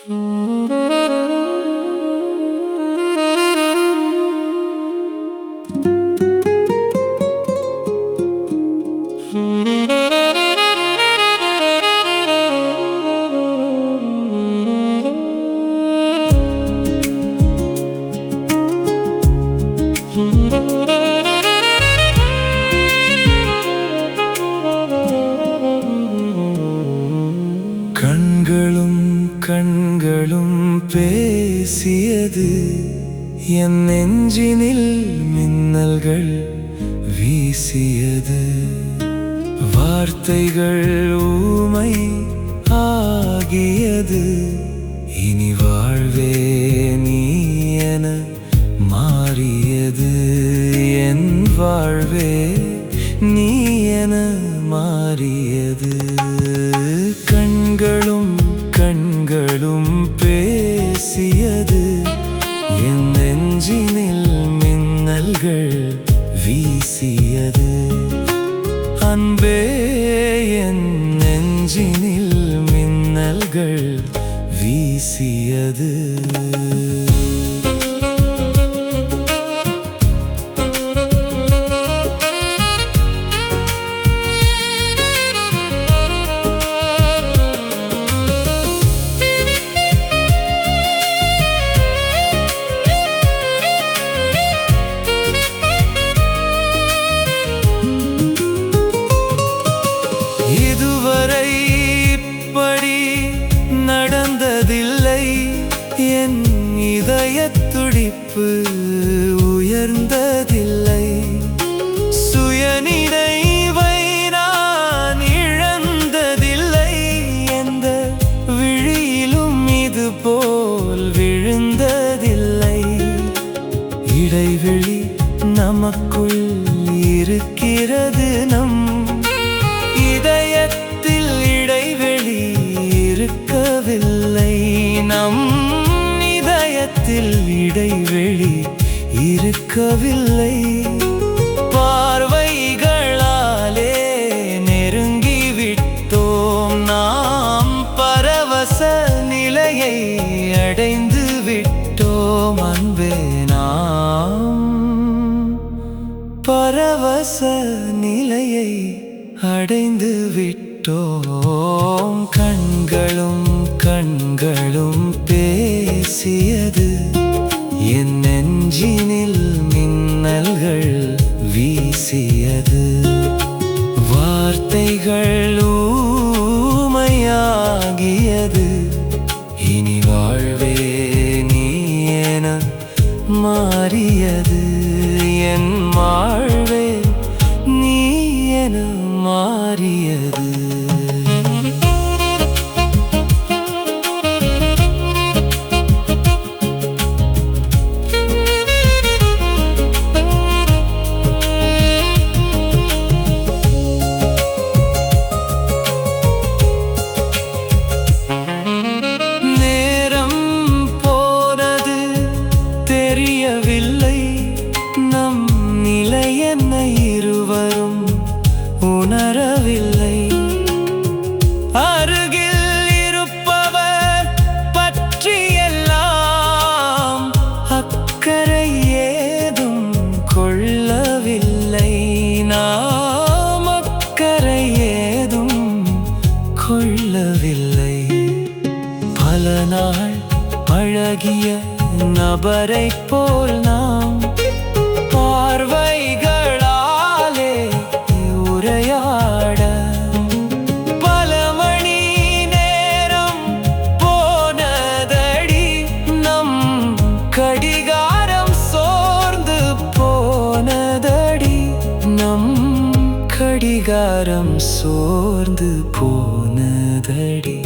கண்களும் கண்களும் பேசியது, என் நெஞ்சினில் மின்னல்கள் வீசியது. வார்த்தைகள் ஊமை ஆகியது, இனி வாழ்வே நீ என மாறியது. என் வாழ்வே நீ என மாறியது. கண்களும் கண்களும் பேசியது, என் நெஞ்சினில் மின்னல்கள் வீசியது. அன்பே, என் நெஞ்சினில் மின்னல்கள் வீசியது. இதுவரை இப்படி நடந்ததில்லை, என் இதயத் துடிப்பு உயர்ந்ததில்லை. சுயநினைவை நான் இழந்ததில்லை, எந்த விழியிலும் இது போல் விழுந்ததில்லை. இடைவெளி நமக்குள் இருக்கிறது, நம் இதயத்தில் இடைவெளி இருக்கவில்லை. நம் இதயத்தில் இடைவெளி இருக்கவில்லை. பார்வைகளாலே நெருங்கிவிட்டோம் நாம், பரவச நிலையை அடைந்து விட்டோம். அன்பே, நாம் பரவச நிலையை அடைந்து விட்டோம். கண்களும் கண்களும் பேசியது, என் நெஞ்சினில் மின்னல்கள் வீசியது. வார்த்தைகள் ஊமையாகியது, இனி வாழ்வே நீ என மாறியது. என் வாழ்வே நீ என மாறியது. நேரம் போனது தெரியவில்லை, நம் நிலை என்ன இருவரும் உணரவில்லை. அருகில் இருப்பவர் பற்றியெல்லாம் அக்கறை ஏதும் கொள்ளவில்லை. நாம் அக்கறை ஏதும் கொள்ளவில்லை. பல நாள் பழகிய நபரைப் போல் நாம் பார்வைகளாலே உரையாட பல மணி நேரம் போனதடி. நம் கடிகாரம் சோர்ந்து போனதடி. நம் கடிகாரம் சோர்ந்து போனதடி.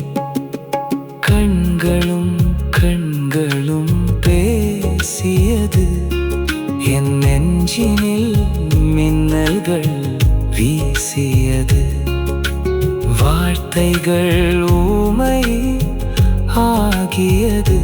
கண்களும் கண்களும் பேசியது, என் நெஞ்சினில் மின்னல்கள் வீசியது. வார்த்தைகள் ஊமை ஆகியது,